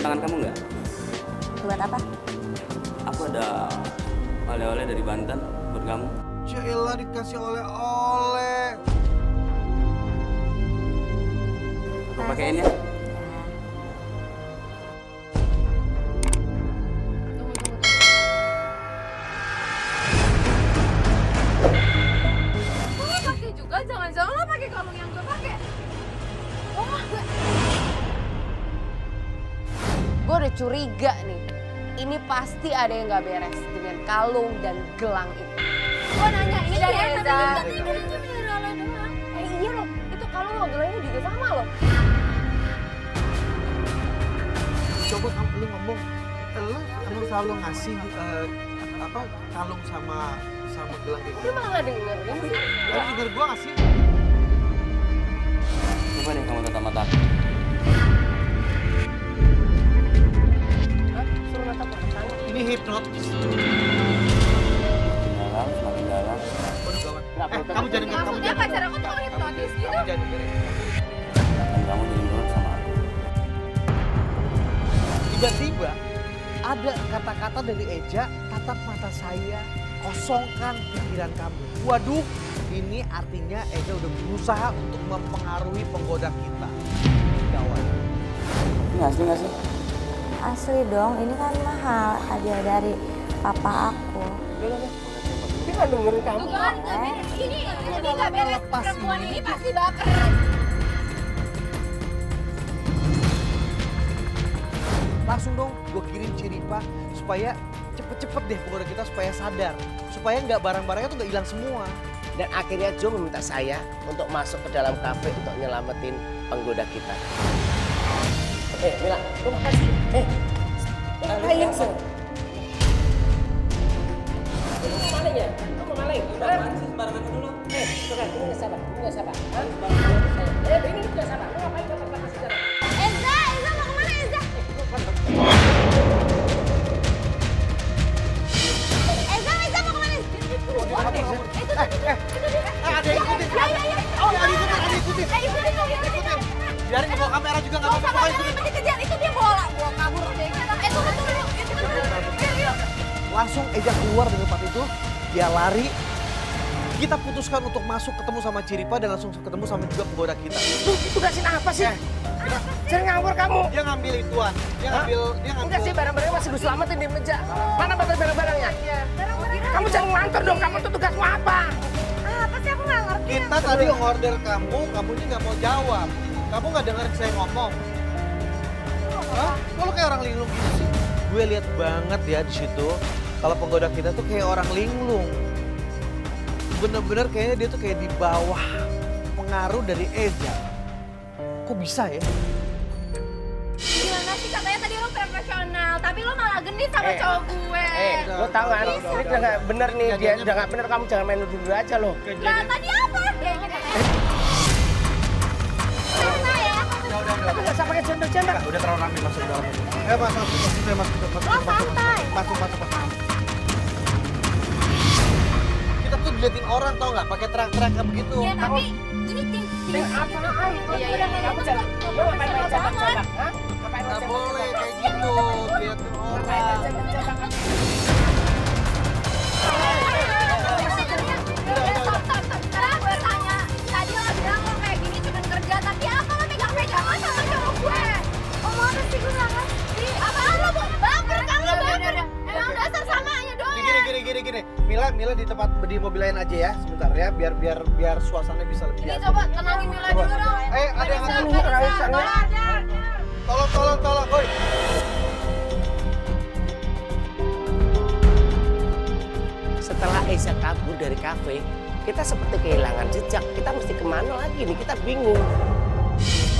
tangan kamu nggak? Buat apa? Aku ada oleh-oleh dari Banten buat kamu. Cila dikasih oleh-oleh. Aku pakein ya. Gue pakai juga, jangan-jangan lo pakai kalung yang gue pakai. Oh, gue udah curiga nih. Ini pasti ada yang gak beres dengan kalung dan gelang itu. Gue nanya, ini dari Eza. Iya loh, itu kalung lo, gelangnya juga sama loh. Coba lu ngomong, kamu selalu ngasih kalung sama gelang kayak Dia gitu. malah gak dengerin sih. Lu denger gua ngasih? Coba deh kamu tatap mata aku. Hah? Suruh natap ke sana. Ini hipnotis. Semakin dalam. Waduh gawat. Nggak perlu Kamu jangan kamu Maksudnya jangan. pacar aku tuh hipnotis gitu? Kamu jangan dengerin. Dan kamu jadi nurut sama aku. Tiba-tiba ada kata-kata dari Eja, tatap mata saya, kosongkan pikiran kamu. Waduh, ini artinya Eja udah berusaha untuk mempengaruhi penggoda kita. Gawat. Ini asli nggak sih? Asli dong, ini kan mahal. Hadiah dari papa aku. Dia gak dengerin kamu. Tuh kan, nggak beres. Ini Kalau gak beres. lepas Perempuan ini. ini pasti baper. Langsung dong gue kirim Ciripa supaya cepet-cepet deh penggoda kita supaya sadar. Supaya nggak barang-barangnya tuh nggak hilang semua. Dan akhirnya Jo meminta saya untuk masuk ke dalam kafe untuk nyelamatin penggoda kita. Mila, lu makasih. Ngapain sih? Lu mau maling ya? Lu mau maling? Apaan sih sembarangan dulu? Tuh kan, ini nggak sabar, ini nggak sabar. Ini nggak sabar, lu ngapain bapak masih jalan? Eza mau kemana Eza? Eza mau kemana? Ada yang ikutin. Oh, ada yang ikutin. Ikutin. Biarin ke bawah kamera juga nggak apa-apa. Pokoknya ikutin. Dikejar, itu dia bola kabur deh. Yuk. Langsung Eja keluar dari tempat itu, dia lari. Kita putuskan untuk masuk ketemu sama Ciripa dan langsung ketemu sama juga penggoda kita. Lu tugasin apa sih? Jangan ngawur kamu. Dia ngambil ituan, dia ngambil. Enggak sih, barang-barangnya masih gue selamatin di meja. Mana barang-barangnya? Kamu jangan ngantor dong, kamu tuh tugasmu apa? Apa sih aku nggak ngerti. Kita tadi ngorder kamunya nggak mau jawab. Kamu nggak dengar saya ngomong. Hah? Kok lu kayak orang linglung gitu sih? Gue lihat banget ya di situ. Kalau penggoda kita tuh kayak orang linglung. Bener-bener kayaknya dia tuh kayak di bawah pengaruh dari Eja. Kok bisa ya? Gimana sih katanya tadi lo profesional, tapi lo malah genit sama cowok gue. Lo tau kan? Ini udah nggak bener nih, dia udah nggak bener. Kamu jangan main dulu aja loh. Nah, tadi apa? Mana ya? Tapi nggak usah pakai cendol-cendol. Udah terlalu rame masuk ke dalam. Masuk. Kita tuh diliatin orang tau nggak? Pakai teriak-teriak begitu. Ya tapi ini ting. Apaan? Iya. Kamu jangan. Lo ngapain main cabak-cabak? Hah? Ngapain main Nggak cabak-cabak? boleh kayak gitu. Diliatin orang. Sekarang gue tanya, tadi lo bilang lo kayak gini cuma kerja, tapi apa lo pegang-pegangan sama cowok gue? Oh mana sih gue nggak ngerti. Apaan lo baper kan lo baper? Emang dasar samanya doang. Gini. Mila di tempat di mobil lain aja ya sebentar ya biar suasananya bisa lebih. Ini coba tenangin Mila dulu dong. Ada yang Nggak ngomong. bisa. Tolong, woi. Setelah Eza kabur dari kafe, kita seperti kehilangan jejak. Kita mesti kemana lagi nih? Kita bingung.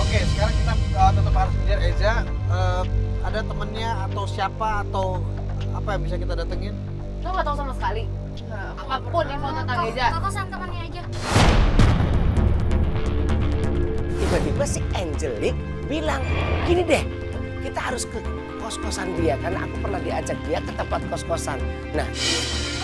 Oke, sekarang kita tetap harus kejar Eza. Ada temennya atau siapa atau apa yang bisa kita datengin? Lo nggak tahu sama sekali. Apapun info tentang Eza. Kokosan temannya aja. Tiba-tiba si Angelique bilang, gini deh, kita harus ke kos-kosan dia. Karena aku pernah diajak dia ke tempat kos-kosan. Nah,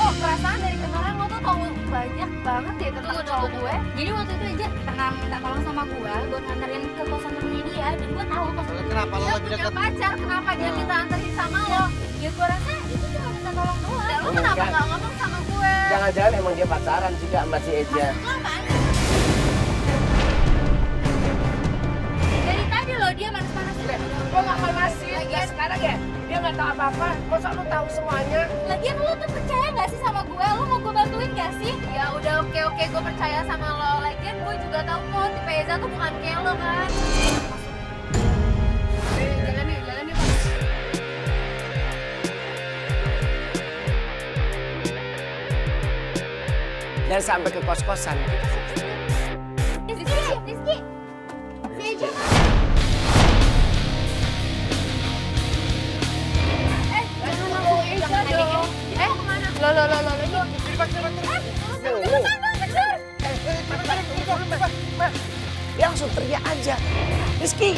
Kok perasaan dari kemarin lo tuh tahu banyak banget ya tentang cowok gue. Jadi waktu itu aja pernah minta tolong sama gue buat nganterin ke kosan temennya dia, dan gue tahu kosan Kenapa lo Dia lagi punya deket? pacar, kenapa dia minta anterin sama lo? ya gue rasa itu cuma minta tolong doang. Dan lo kenapa nggak ngomong sama gue? Jangan-jangan emang dia pacaran juga sama si Eja. Lo apaan? Dari tadi lo dia manas-manas. Lo nggak manasin, ya sekarang ya dia nggak tahu apa-apa. Masa lo tahu semuanya? Lagian lo tuh percaya nggak sih sama gue? Lo mau gue bantuin nggak sih? Ya udah oke gue percaya sama lo. Lagian gue juga tahu kok tipe Eza tuh bukan kayak lo kan. Jalan nih Pak. Dan sampai ke kos-kosan. Rizky. Si Eja mana? Jangan mau Eza dong. Lo. Dia langsung teriak aja. Rizky,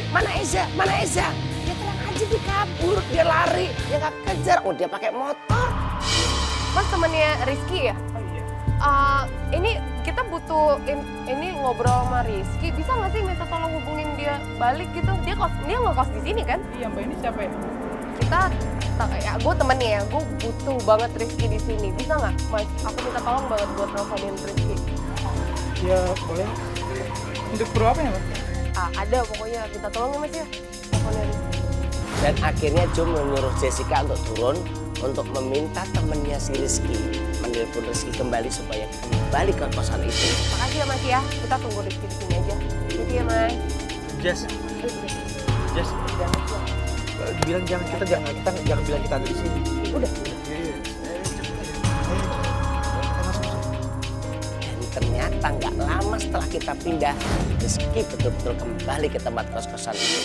mana Eza? Dia tenang aja, dia kabur, dia lari, dia nggak kejar. Oh dia pakai motor. Mas temennya Rizky ya? Ini kita butuh ini ngobrol sama Rizky. Bisa nggak sih minta tolong hubungin dia balik gitu? Dia ngekos di sini kan? Iya, Mbak, ini siapa ya? Gue temennya ya. Gue butuh banget Rizky di sini. Bisa nggak, Mas? Aku minta tolong banget buat nelfonin Rizky. Ya, boleh. Untuk perlu apa ya, Mbak? Ada pokoknya. Minta tolong ya Mas ya. Nelfonin Rizky. Dan akhirnya Jo menyuruh Jessica untuk turun untuk meminta temennya si Rizky menelpon Rizky kembali supaya kembali ke kosan itu. Makasih ya Mas ya. Kita tunggu Rizky di sini aja. Gitu ya Mas. Jess, bilang kita jangan bilang kita ada di sini. Udah. Dan ternyata nggak lama setelah kita pindah, Rizky betul-betul kembali ke tempat kos-kosan itu.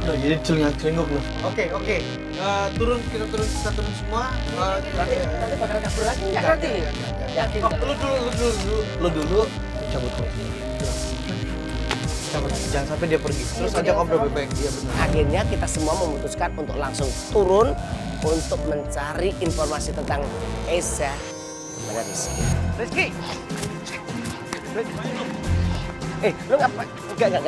Udah jadi celingak-celinguk loh. Oke. Kita turun semua. Nanti bakal kabur lagi nggak nanti? Yakin? Lu dulu cabut kunci. Cabut, jangan sampai dia pergi. Terus ajak ngobrol baik-baik. Iya benar. Akhirnya kita semua memutuskan untuk langsung turun untuk mencari informasi tentang Eza kepada Rizky. Lu ngapain? Enggak.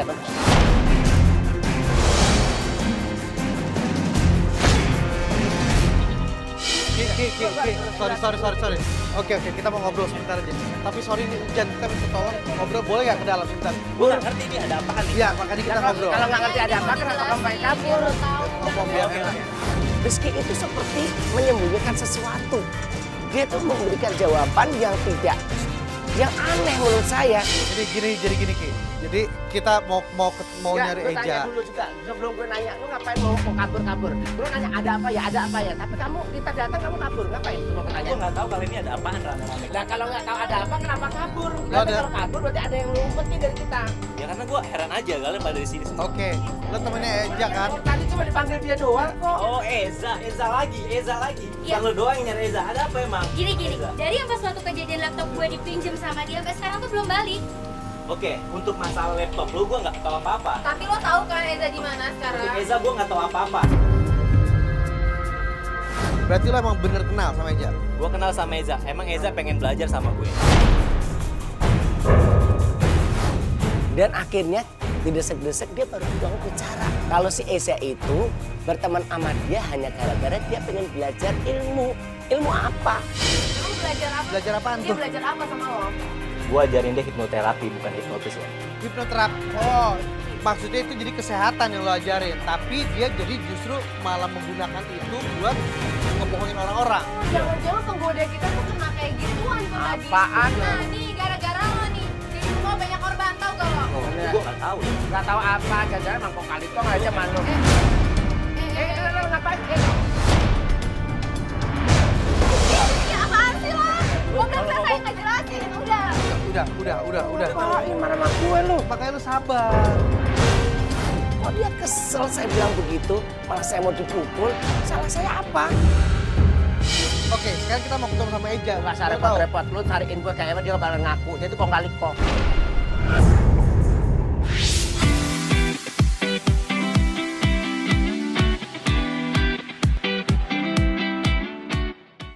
Sorry. Oke, kita mau ngobrol sebentar aja. Tapi sorry nih, Jan, kita minta tolong ngobrol boleh nggak ke dalam sebentar? Gue nggak ngerti ini ada apaan nih. Iya, makanya kita ngobrol. Kalau nggak ngerti ada apa, kenapa kamu pengen kabur? Ngomong biar enak. Rizky itu seperti menyembunyikan sesuatu. Dia tuh memberikan jawaban yang aneh menurut saya. Jadi gini, Ki. Jadi kita mau nyari Lu tanya Eja. dulu juga, sebelum gue nanya, lu ngapain mau kabur? Lu nanya ada apa ya? Tapi kita datang kamu kabur, ngapain? Cuma pertanyaan. Gue nggak tahu kali ini ada apaan rame-rame. Nah kalau nggak tahu ada apa, kenapa kabur? Nggak Berarti ada. kalau kabur berarti ada yang ngumpetin dari kita. Ya karena gue heran aja kalian pada di sini semua. Oke, lo temennya Eja kan? Tadi cuma dipanggil dia doang kok. Oh Eza lagi. Iya. Bukan lo doang yang nyari Eza. Ada apa emang? Gini. Eza. Dari yang pas waktu kejadian laptop gue dipinjem sama dia sampai sekarang tuh belum balik. Oke, untuk masalah laptop lu gue nggak tahu apa-apa. Tapi lo tahu kan Eza di mana sekarang? Untuk Eza gue nggak tahu apa-apa. Berarti lo emang bener kenal sama Eja? Gue kenal sama Eza. Emang Eza pengen belajar sama gue. Dan akhirnya didesek-desek dia baru bilang bicara. Kalau si Eza itu berteman sama dia hanya gara-gara dia pengen belajar ilmu. Ilmu apa? Lo belajar apa? Belajar apaan Dia tuh? belajar apa sama lo? Gue ajarin dia hipnoterapi bukan hipnotis ya. Hipnoterapi. Oh, maksudnya itu jadi kesehatan yang lo ajarin. Tapi dia jadi justru malah menggunakan itu buat ngebohongin orang-orang. Jangan-jangan penggoda kita tuh kena kayak gituan tuh tadi. Apaan? Nah nih gara-gara lo nih. Jadi semua banyak korban tau gak lo? Gue nggak tahu. Gak tahu apa, jangan-jangan emang kok kali kok aja malu. Lu ngapain? Ya apaan sih lo? Gue bilang saya kayak ngejelasin. Udah. Marah sama gue lu. Makanya lo sabar. Kok dia kesel saya bilang begitu, malah saya mau dipukul. Salah saya apa? Oke, sekarang kita mau ketemu sama Eja. Gak usah Lo tahu? repot-repot, lu cari info kayak apa dia bakal ngaku. Dia tuh kong kali kok.